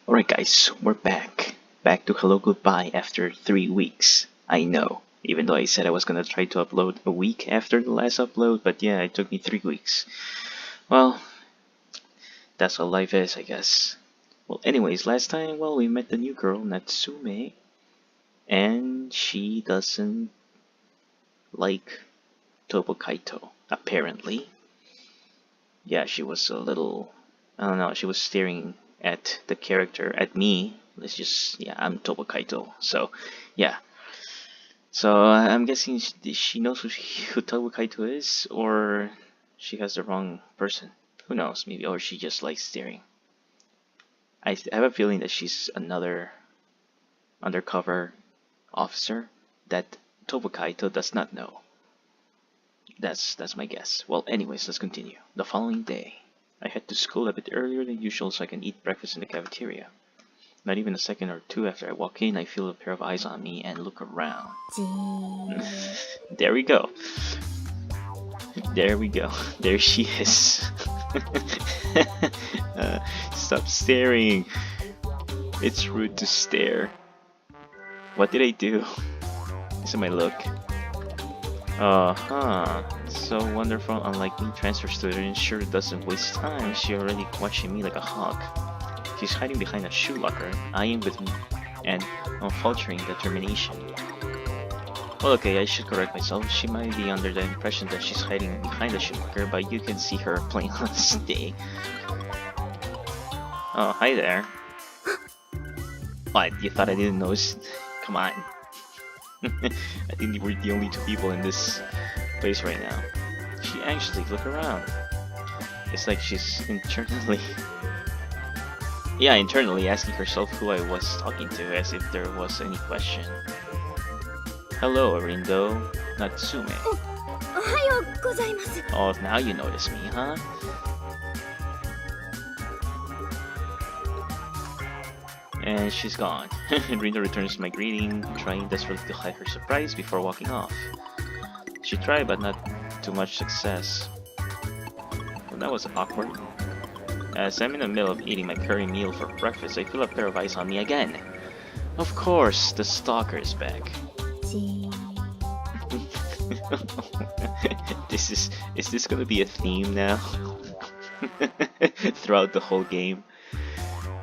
Alright guys, we're back. Back to Hello Goodbye after 3 weeks. I know, even though I said I was gonna try to upload a week after the last upload, but yeah, it took me 3 weeks. Well, that's how life is, I guess. Well, anyways, last time, we met the new girl, Natsume, and she doesn't like Tobo Kaito, apparently. Yeah, she was a little, I don't know, she was staring at the character, at me. Yeah, I'm Tobo Kaito, so yeah. So I'm guessing she knows who Tobo Kaito is, or she has the wrong person. Who knows, maybe, or she just likes staring. I have a feeling that she's another undercover officer that Tobo Kaito does not know. That's my guess. Well, anyways, let's continue. The following day, I head to school a bit earlier than usual so I can eat breakfast in the cafeteria. Not even a second or two after I walk in, I feel a pair of eyes on me and look around. There we go. There we go. There she is. Stop staring. It's rude to stare. What did I do? This is my look. So wonderful, unlike me, transfer student sure doesn't waste time. She already watching me like a hawk. She's hiding behind a shoe locker, eyeing with me and unfaltering determination. Well, okay, I should correct myself. She might be under the impression that she's hiding behind the shoe locker, but you can see her playing on the stay. Oh, hi there. What, you thought I didn't notice? Come on. I think we're the only two people in this place right now. She anxiously looked around. It's like she's internally asking herself who I was talking to, as if there was any question. Hello, Arindo. Natsume. Oh, now you notice me, huh? And she's gone. Arindo returns my greeting, trying desperately to hide her surprise before walking off. She tried, but not too much success. Well, that was awkward. As I'm in the middle of eating my curry meal for breakfast, I feel a pair of eyes on me again. Of course, the stalker is back. Is this gonna be a theme now? Throughout the whole game?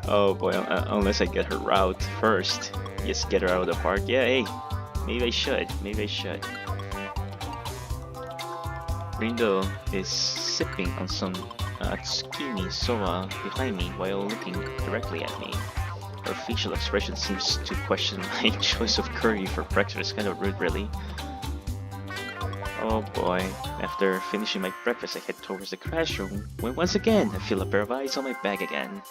Oh boy, unless I get her route first. Just get her out of the park. Yeah, hey, maybe I should. Rindo is sipping on some tsukimi soba behind me while looking directly at me. Her facial expression seems to question my choice of curry for breakfast. Kind of rude, really. Oh boy. After finishing my breakfast, I head towards the classroom when once again I feel a pair of eyes on my back again.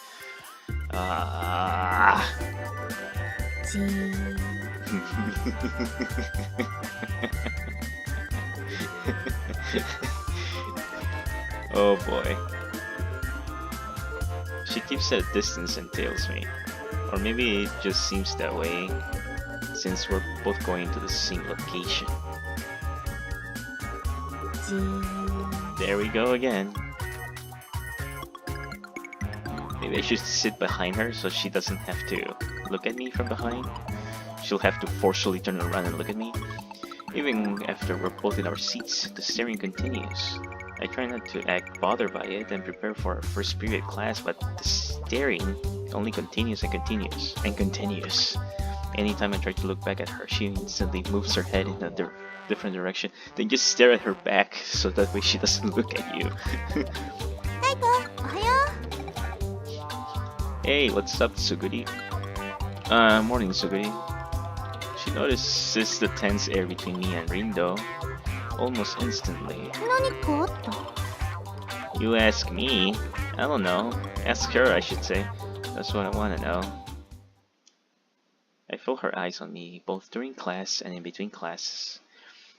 Oh boy. She keeps at a distance and tails me. Or maybe it just seems that way, since we're both going to the same location. There we go again. Maybe I should sit behind her so she doesn't have to look at me from behind. She'll have to forcefully turn around and look at me. Even after we're both in our seats, the staring continues. I try not to act bothered by it and prepare for our first period class, but the staring only continues and continues and continues. Anytime I try to look back at her, she instantly moves her head in a different direction. Then just stare at her back so that way she doesn't look at you. Hey, what's up, Suguri? Morning, Suguri. She notices the tense air between me and Rindo almost instantly. You ask me? I don't know. Ask her, I should say. That's what I want to know. I feel her eyes on me both during class and in between classes.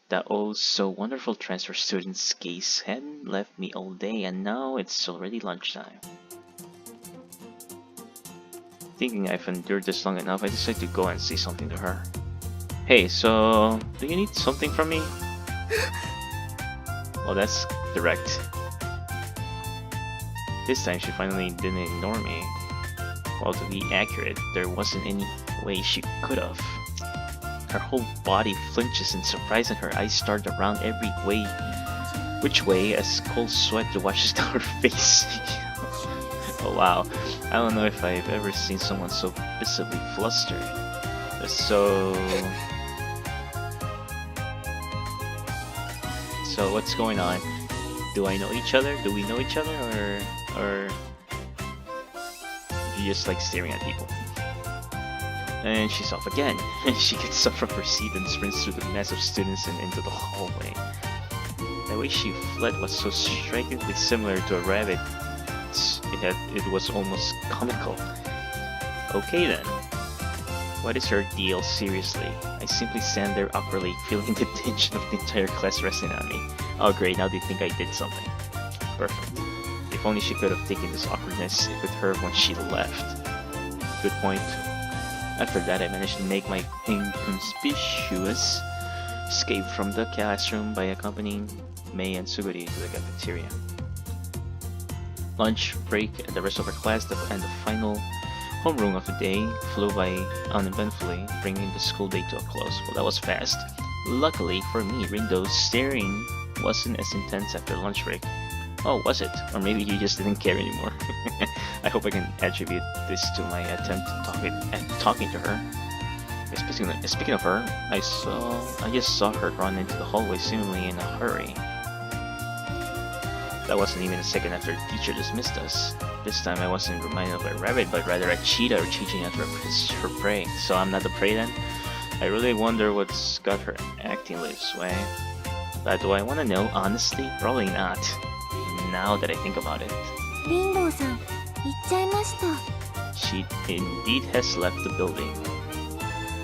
That oh so wonderful transfer student's gaze hadn't left me all day, and now it's already lunchtime. Thinking I've endured this long enough, I decided to go and say something to her. Hey, so do you need something from me? Well, that's direct. This time she finally didn't ignore me. Well, to be accurate, there wasn't any way she could have. Her whole body flinches in surprise and her eyes start around every way, which way as cold sweat washes down her face. Oh wow, I don't know if I've ever seen someone so visibly flustered. So what's going on? Do I know each other? Do we know each other, or you just like staring at people? And she's off again. She gets up from her seat and sprints through the mess of students and into the hallway. The way she fled was so strikingly similar to a rabbit. It was almost comical. Okay then. What is her deal, seriously? I simply stand there awkwardly, feeling the tension of the entire class resting on me. Oh great, now they think I did something. Perfect. If only she could have taken this awkwardness with her when she left. Good point. After that, I managed to make my inconspicuous escape from the classroom by accompanying Mei and Suguri to the cafeteria. Lunch, break, and the rest of our class, and the final homeroom of the day flew by uneventfully, bringing the school day to a close. Well, that was fast. Luckily for me, Rindo's staring wasn't as intense after lunch break. Oh, was it? Or maybe he just didn't care anymore. I hope I can attribute this to my attempt at talking to her. Speaking of her, I just saw her run into the hallway seemingly in a hurry. That wasn't even a second after the teacher dismissed us. This time I wasn't reminded of a rabbit, but rather a cheetah chasing after her prey. So I'm not the prey then? I really wonder what's got her acting this way. But do I want to know? Honestly, probably not. Now that I think about it. Rindo-san, 行っちゃいました. She indeed has left the building.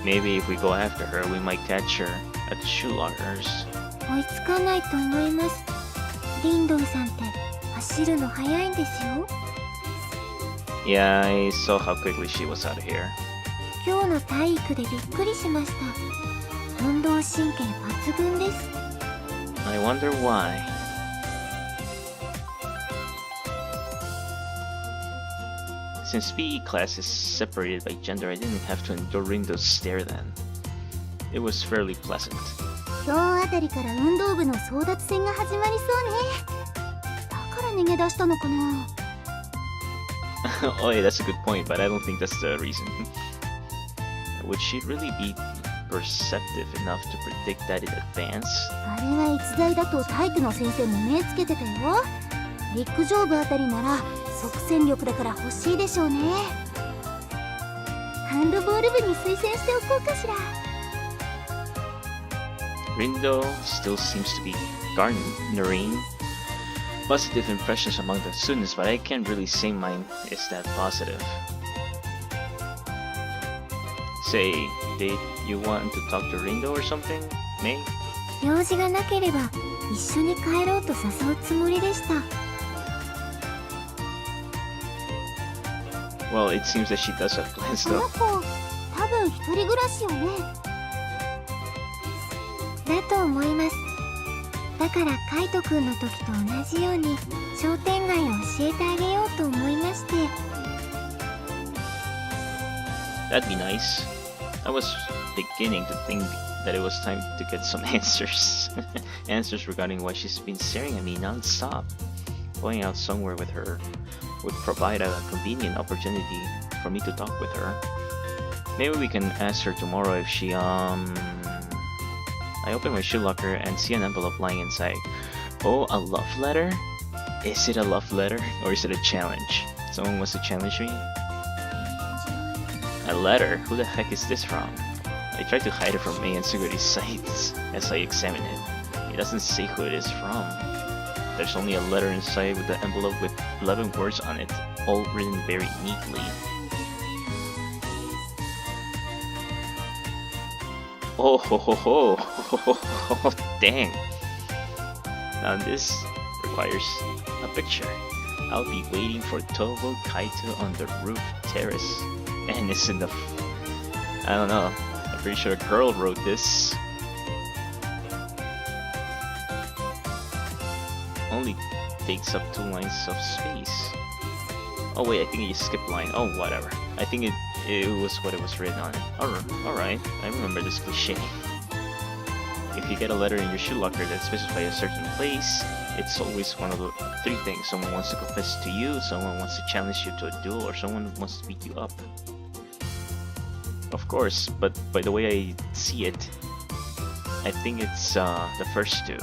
Maybe if we go after her, we might catch her at shoe lockers. 追いつかないと思います。リンドウさんって走るの速いんですよ。Yeah, I saw how quickly she was out of here. 今日の体育でびっくりしました。運動神経抜群です。I wonder why. Since PE class is separated by gender, I didn't have to endure Rindo's stare then. It was fairly pleasant. 今日あたりから運動部の争奪戦が始まりそうね。だから逃げ出したのかな。Oh yeah, that's a good point, but I don't think that's the reason. Would she really be perceptive enough to predict that in advance? あれは逸材だと体育の先生も目つけてたよ。陸上部あたりなら即戦力だから欲しいでしょうね。ハンドボール部に推薦しておこうかしら。Rindo still seems to be garnering positive impressions among the students, but I can't really say mine is that positive. Say, did you want to talk to Rindo or something, May? 用事がなければ一緒に帰ろうと誘うつもりでした。Well, it seems that she does have plans この though. 子、多分一人暮らしよね。だと思います。だからカイトくんの時と同じように商店街を教えてあげようと思いまして。That'd be nice. I was beginning to think that it was time to get some answers. Answers regarding why she's been staring at me non-stop. Going out somewhere with her would provide a convenient opportunity for me to talk with her. Maybe we can ask her tomorrow if she, I open my shoe locker and see an envelope lying inside. Oh, a love letter? Is it a love letter or is it a challenge? Someone wants to challenge me? A letter? Who the heck is this from? I tried to hide it from Mei and Suguri's sight as I examine it. It doesn't say who it is from. There's only a letter inside with the envelope with 11 words on it, all written very neatly. Oh ho ho ho! Oh, dang! Now this requires a picture. I'll be waiting for Tobo Kaito on the roof terrace. And it's in the... I don't know. I'm pretty sure a girl wrote this. Only takes up 2 lines of space. Oh wait, I think you skipped line. Oh, whatever. I think it was what it was written on it. Alright, I remember this cliche. If you get a letter in your shoe locker that specifies a certain place, it's always one of the three things. Someone wants to confess to you, someone wants to challenge you to a duel, or someone wants to beat you up. Of course, but by the way I see it, I think it's the first two.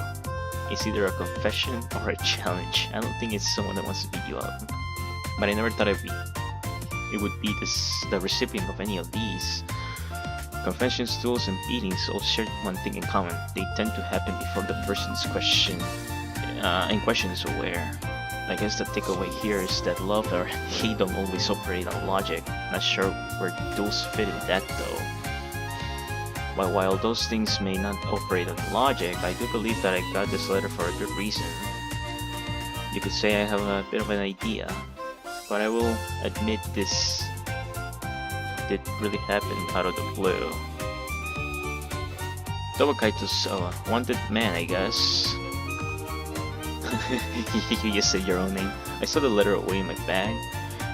It's either a confession or a challenge. I don't think it's someone that wants to beat you up. But I never thought it would be the recipient of any of these. Confessions, duels, and beatings all share one thing in common. They tend to happen before the person's question is aware. I guess the takeaway here is that love or hate don't always operate on logic. Not sure where duels fit in that though. But while those things may not operate on logic, I do believe that I got this letter for a good reason. You could say I have a bit of an idea, but I will admit this did really happen out of the blue. Tobakaito's a wanted man, I guess. You just said your own name. I saw the letter away in my bag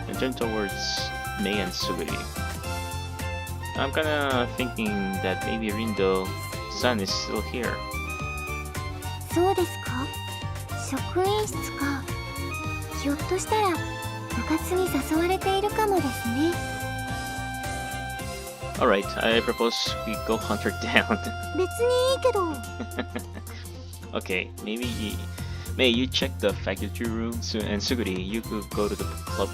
and turned towards Mei and Suguri. I'm kinda thinking that maybe Rindo-san is still here. そうですか？職員室か。ひょっとしたら部活に誘われているかもですね。Alright, I propose we go hunt her down. 別にいいけど。Okay, maybe May you check the faculty room, and Suguri, you could go to the club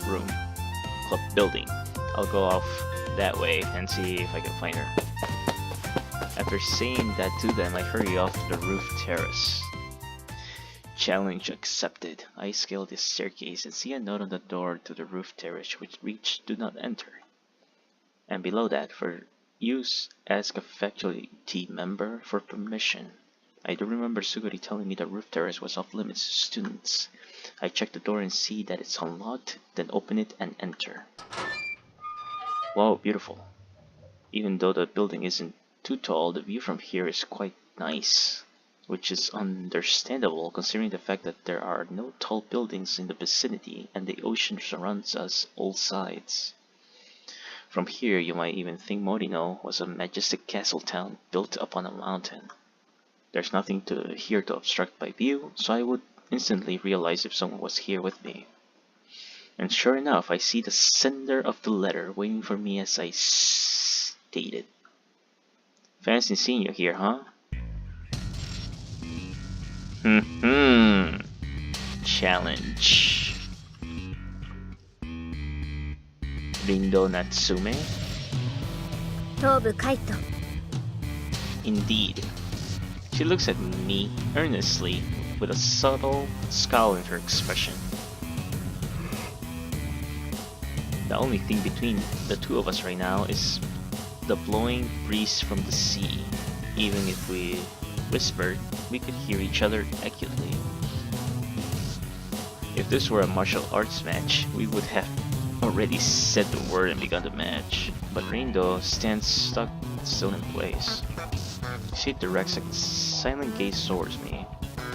building. I'll go off that way and see if I can find her. After saying that to them, I hurry off to the roof terrace. Challenge accepted. I scale this staircase and see a note on the door to the roof terrace which reads "Do not enter." And below that, for use, ask a faculty member for permission. I do remember Suguri telling me the roof terrace was off limits to students. I check the door and see that it's unlocked, then open it and enter. Wow, beautiful. Even though the building isn't too tall, the view from here is quite nice, which is understandable considering the fact that there are no tall buildings in the vicinity and the ocean surrounds us all sides. From here, you might even think Morino was a majestic castle town built upon a mountain. There's nothing here to obstruct my view, so I would instantly realize if someone was here with me. And sure enough, I see the sender of the letter waiting for me as I stated. Fancy seeing you here, huh? Challenge. Rindo Natsume? 東部カイト。 Indeed. She looks at me earnestly with a subtle scowl in her expression. The only thing between the two of us right now is the blowing breeze from the sea. Even if we whispered, we could hear each other accurately. If this were a martial arts match, we would have already said the word and begun the match. But Rindo stands stuck still in place. She directs a silent gaze towards me.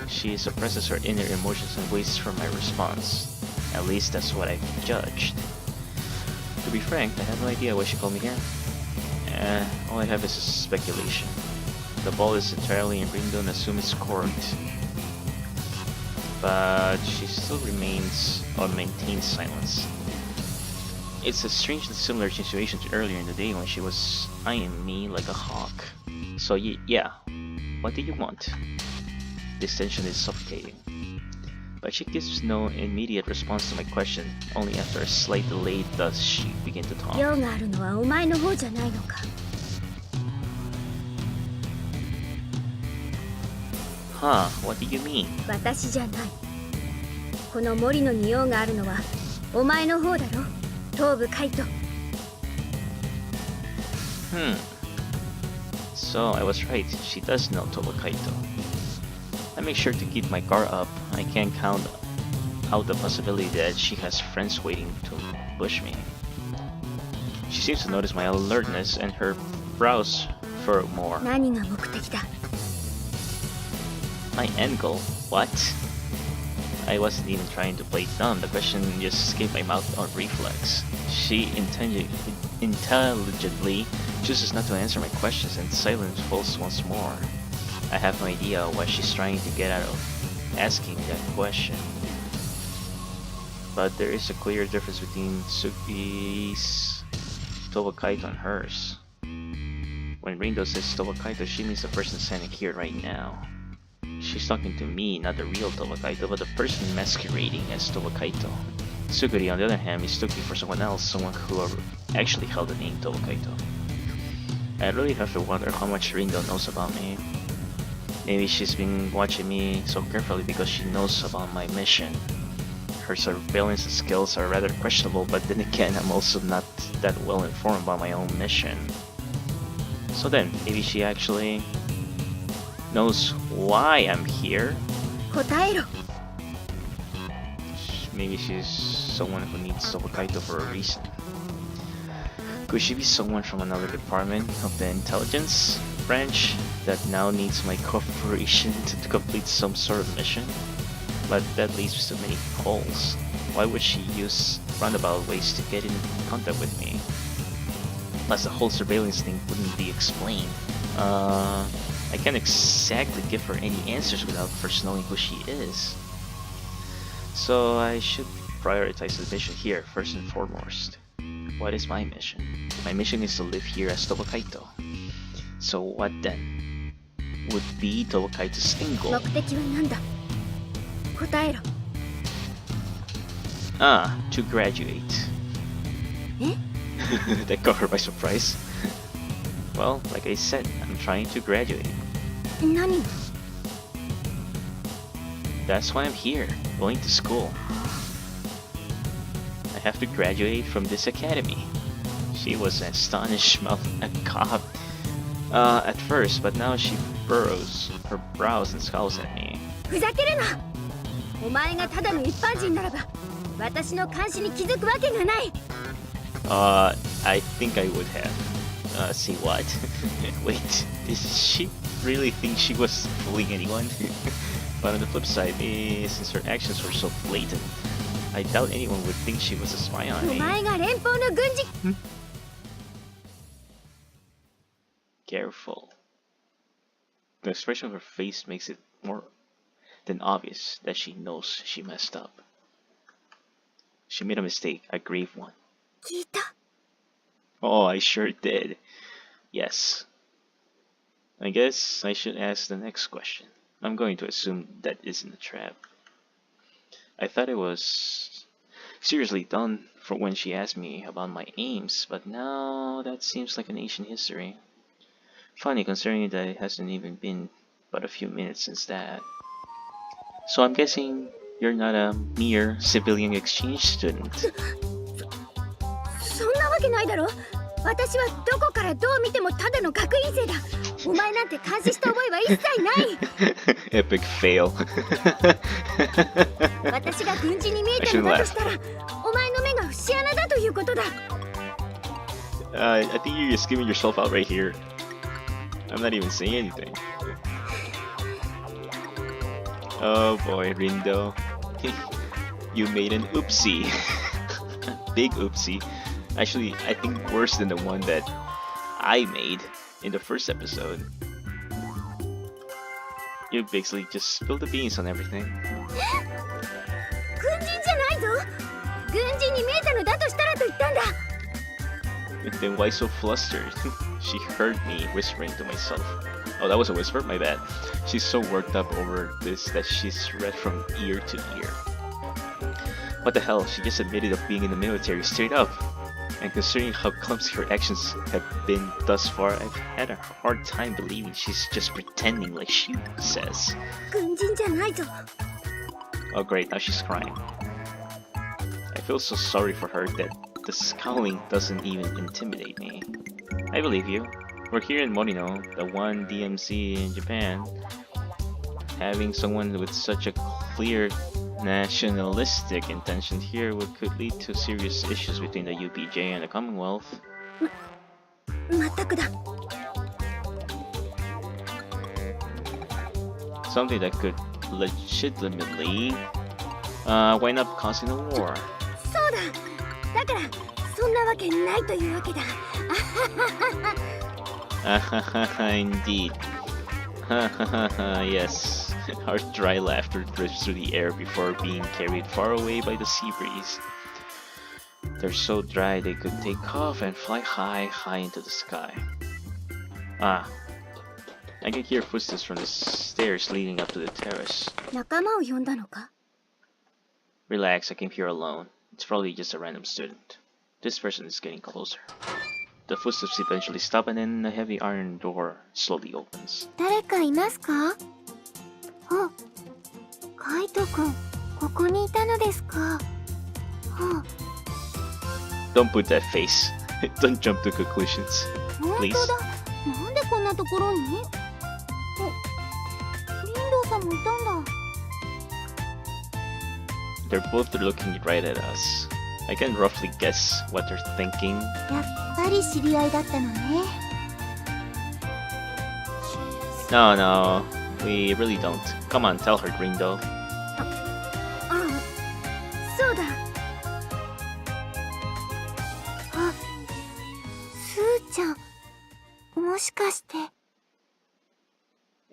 She suppresses her inner emotions and waits for my response. At least that's what I've judged. To be frank, I have no idea why she called me here. All I have is speculation. The ball is entirely in Rindo Natsume's court. But she still maintains silence. It's a strangely similar situation to earlier in the day when she was eyeing me like a hawk. So yeah, what do you want? This tension is suffocating. But she gives no immediate response to my question. Only after a slight delay does she begin to talk. 用があるのはお前の方じゃないのか。Huh, what do you mean? 私じゃない。この森野に用があるのはお前の方だろ。東部カイト。So I was right, she does know Tobakaito. I make sure to keep my guard up. I can't count out the possibility that she has friends waiting to ambush me. She seems to notice my alertness and her brows furrow more. 何が目的だ。 My end goal? What? I wasn't even trying to play dumb, the question just escaped my mouth on reflex. She intelligently chooses not to answer my questions and silence falls once more. I have no idea what she's trying to get out of asking that question. But there is a clear difference between Suki's Tobakaito and hers. When Rindo says Tobakaito, she means the person standing here right now. She's talking to me, not the real Tobakaito, but the person masquerading as Tobakaito. Suguri, on the other hand, is looking for someone else, someone who actually held the name Tobakaito. I really have to wonder how much Rindo knows about me. Maybe she's been watching me so carefully because she knows about my mission. Her surveillance skills are rather questionable, but then again, I'm also not that well informed about my own mission. So then, maybe she actually knows why I'm here. 答えろ。 Maybe she's someone who needs Tobakaito for a reason. Could she be someone from another department of the intelligence branch that now needs my cooperation to complete some sort of mission? But that leads to many holes. Why would she use roundabout ways to get in contact with me? Plus the whole surveillance thing wouldn't be explained. I can't exactly give her any answers without first knowing who she is. So I should prioritize the mission here first and foremost. What is my mission? My mission is to live here as Tobakaito. So what then? Would be Tobakaito's end goal? 目的は何だ。答えろ。 Ah, to graduate. え？ That caught her by surprise. Well, like I said, I'm trying to graduate. 何が？ That's why I'm here, going to school. I have to graduate from this academy. She was astonished, gawked at first, but now she furrows her brows and scowls at me. ふざけるな。お前がただの一般人ならば、私の監視に気づくわけがない。 I think I would have. See what? Wait, did she really think she was fooling anyone? But on the flip side, since her actions were so blatant, I doubt anyone would think she was a spy on お me. 前が連邦の軍事。 Careful. The expression of her face makes it more than obvious that she knows she messed up. She made a mistake, a grave one. 聞いた。 Oh, I sure did. Yes. I guess I should ask the next question. I'm going to assume that isn't a trap. I thought it was seriously done for when she asked me about my aims, but now that seems like an ancient history. Funny considering that it hasn't even been but a few minutes since that. So I'm guessing you're not a mere civilian exchange student. そんなわけないだろ。私はどこからどう見てもただの学院生だ。お前なんて監視した覚えは一切ない。 Epic fail. 私が軍人に見えたのだとしたら、お前の目が節穴だということだ。I think you're just giving yourself out right here. I'm not even saying anything. Oh boy, Rindo. You made an oopsie. Big oopsie. Actually, I think worse than the one that I made in the first episode. You basically just spilled the beans on everything. 軍人じゃないぞ。軍人に見えたのだとしたらと言ったんだ。 Then why so flustered? She heard me whispering to myself. Oh, that was a whisper? My bad. She's so worked up over this that she's read from ear to ear. What the hell? She just admitted of being in the military straight up. And considering how clumsy her actions have been thus far, I've had a hard time believing she's just pretending like she says. 軍人じゃないぞ。 Oh great, now she's crying. I feel so sorry for her that the scowling doesn't even intimidate me. I believe you. We're here in Morino, the one DMC in Japan. Having someone with such a clear nationalistic intention here could lead to serious issues between the UPJ and the Commonwealth. まったくだ。 Something that could legitimately Why not causing a war? そうだ。だからそんなわけないというわけだ。Indeed. Yes. Our dry laughter drifts through the air before being carried far away by the sea breeze. They're so dry they could take off and fly high, high into the sky. Ah. I can hear footsteps from the stairs leading up to the terrace. 仲間を呼んだのか? Relax, I came here alone. It's probably just a random student. This person is getting closer. The footsteps eventually stop and then a heavy iron door slowly opens. 誰かいますか? あ、カイトくん、ここにいたのですか? Don't put that face. Don't jump to conclusions. Please. 本当だ。なんでこんなところに? リンドウさんもいたんだ。They're both looking right at us. I can roughly guess what they're thinking. やっぱり知り合いだったのね。No, we really don't. Come on, tell her, Grindo. そうだ。あ、スーちゃん。もしかして。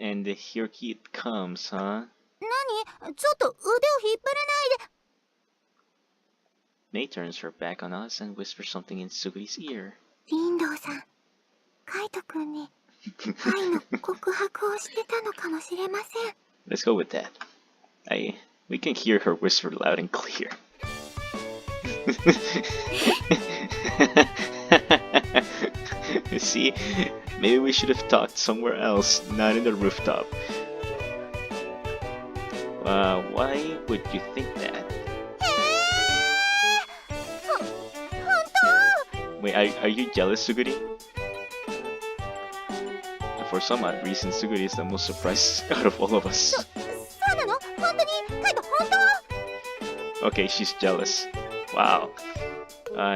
And here it comes, huh? 何? ちょっと腕を引っ張らないで。May turns her back on us and whispers something in Suguri's ear. リンドウさん、カイトくんに愛の告白をしてたのかもしれません。Let's go with that. We can hear her whisper loud and clear. See, maybe we should have talked somewhere else, not in the rooftop. Why would you think that? Wait, are you jealous, Suguri? For some odd reason, Suguri is the most surprised out of all of us. そうなの? 本当に? カイト、本当? Okay, she's jealous. Wow.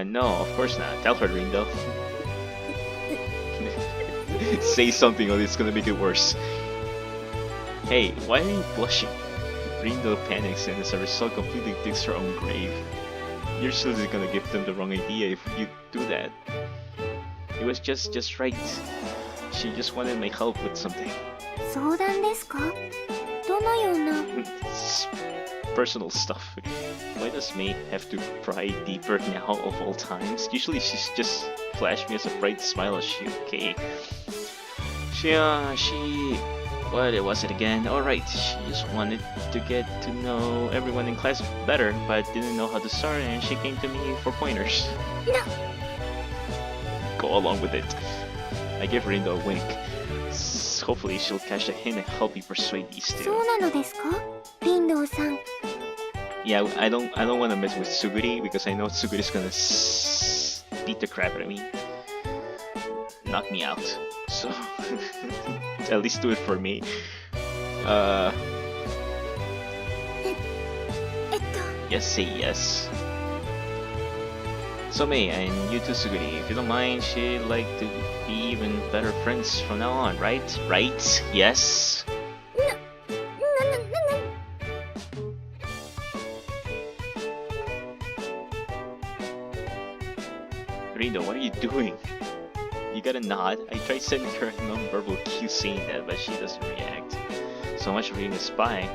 No, of course not. Tell her, Rindo. Say something or it's gonna make it worse. Hey, why are you blushing? Rindo panics and as a result completely digs her own grave. You're seriously gonna give them the wrong idea if you do that. It was just right. She just wanted my help with something. 相談ですか? どのような? It's personal stuff. Why does May have to pry deeper now of all times? Usually she's just flashed me as a bright smile as she okay. What was it again? Alright, she just wanted to get to know everyone in class better, but didn't know how to start and she came to me for pointers. No. Go along with it. I give Rindo a wink. Hopefully she'll catch the hint and help me persuade these two. そうなのですか? リンドウさん。 Yeah, I don't want to mess with Suguri because I know Suguri's gonna beat the crap out of me. Knock me out. So at least do it for me. Yes, say yes. So May, and you too, Suguri, if you don't mind, she'd like to be even better friends from now on, right? Right? Yes? Rindo, what are you doing? You got a nod? I tried sending her a non-verbal cue saying that, but she doesn't react. So much for being a spy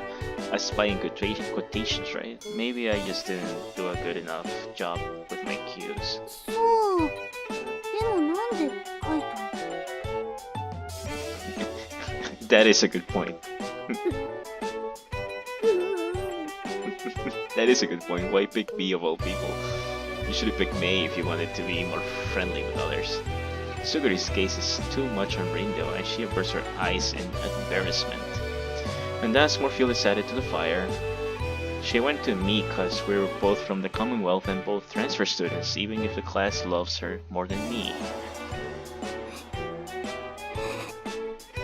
in quotations, right? Maybe I just didn't do a good enough job with my cues. そう。でもなんでカイト? That is a good point. That is a good point. Why pick me of all people? You should have picked May if you wanted to be more friendly with others. Suguri's gaze is too much on Rindo and she averts her eyes in embarrassment. And as more fuel is added to the fire, she went to me cause we were both from the Commonwealth and both transfer students, even if the class loves her more than me.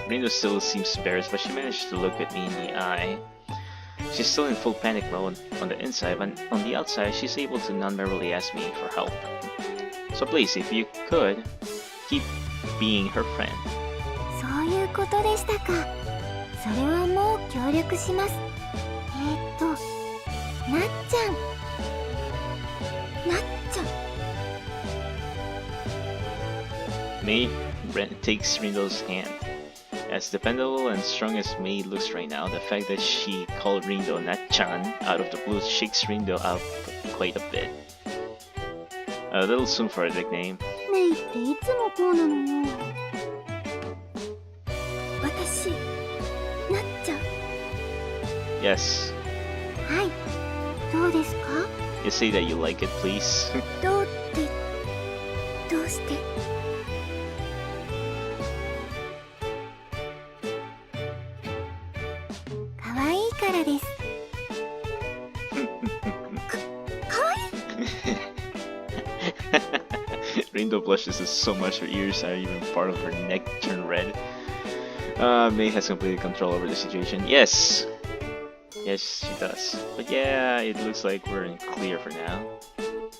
Rindo still seems embarrassed, but she managed to look at me in the eye. She's still in full panic mode on the inside, but on the outside, she's able to non-verbally ask me for help. So please, if you could, keep being her friend. そういうことでしたか。それはもう協力します。なっちゃん。なっちゃん。 Mei takes Rindo's hand. As dependable and strong as Mei looks right now, the fact that she called Rindo Nat-chan out of the blue shakes Rindo up quite a bit. A little soon for a nickname. メイっていつもこうなのよ。私、なっちゃん。 Yes. はい。どうですか？ You say that you like it, please. どうって、どうして？かわいいからです。かわいい？ Rindo blushes so much her ears are even part of her neck turn red. Mei has completed control over the situation. Yes! Yes, she does. But yeah, it looks like we're in clear for now.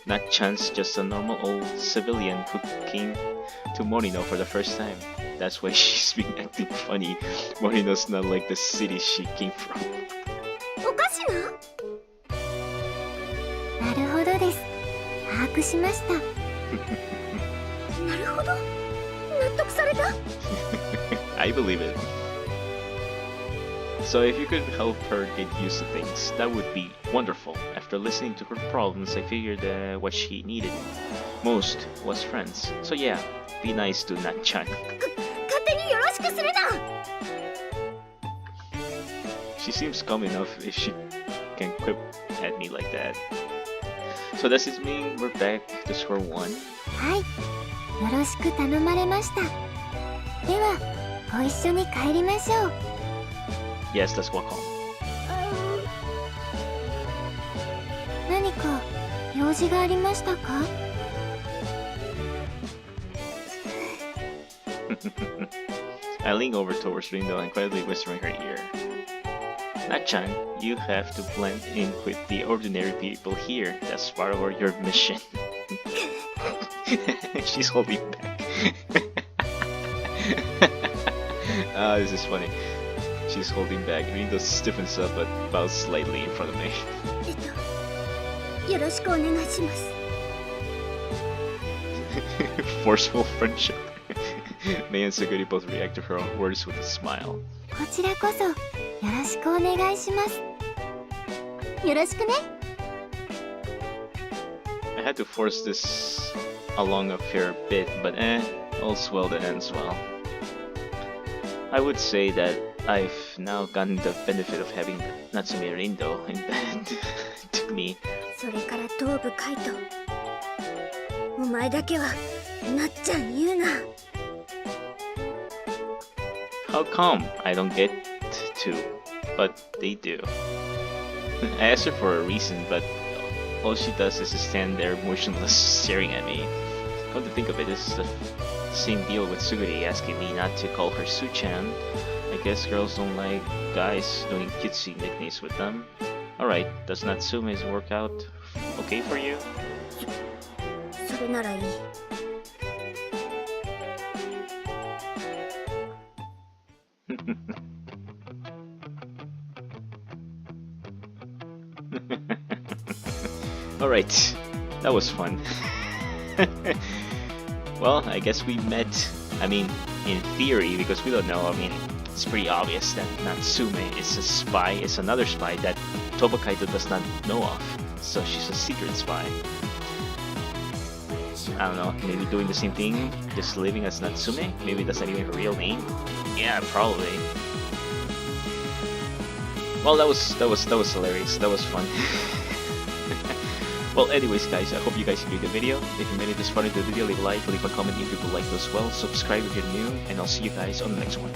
Nat-chan's just a normal old civilian who came to Morino for the first time. That's why she's been acting funny. Morino's not like the city she came from. おかしな？なるほどです。把握しました。なるほど。納得された？ I believe it. So if you could help her get used to things, that would be wonderful. After listening to her problems, I figured what she needed most was friends. So yeah, be nice to Nat-chan. 勝手によろしくするな。 She seems calm enough if she can quip at me like that. So does this mean we're back to square one? はい。よろしく頼まれました。では、ご一緒に帰りましょう。 Yes, let's walk home. 何か用事がありましたか？ I lean over towards Rindo and quietly whisper in her ear. Nat-chan, you have to blend in with the ordinary people here. That's part of your mission. She's holding back. This is funny. She's holding back. Rindo stiffens up but bows slightly in front of me. よろしくお願いします。 Forceful friendship. Mei and Suguri both react to her own words with a smile. こちらこそよろしくお願いします。よろしくね。 I had to force this along a fair bit, but all's well that ends well. I would say that I've now gotten the benefit of having Natsume Rindo in bed. To me. それから東部カイト。お前だけはなっちゃん言うな。 How come I don't get to, but they do? I asked her for a reason, but all she does is stand there motionless, staring at me. Come to think of it, this is the same deal with Suguri asking me not to call her Su-chan. I guess girls don't like guys doing cutesy nicknames with them. Alright, does Natsume's work out okay for you? それならいい。 Alright, that was fun. Well, I guess we met, I mean, in theory, because we don't know, I mean, it's pretty obvious that Natsume is a spy, is another spy that Toba Kaito does not know of. So she's a secret spy. I don't know, maybe doing the same thing, just living as Natsume? Maybe that's not even her real name? Yeah, probably. Well, that was hilarious. That was fun. Well, anyways, guys, I hope you guys enjoyed the video. If you made it this far into the video, leave a like, leave a comment if you would like as well. Subscribe if you're new, and I'll see you guys on the next one.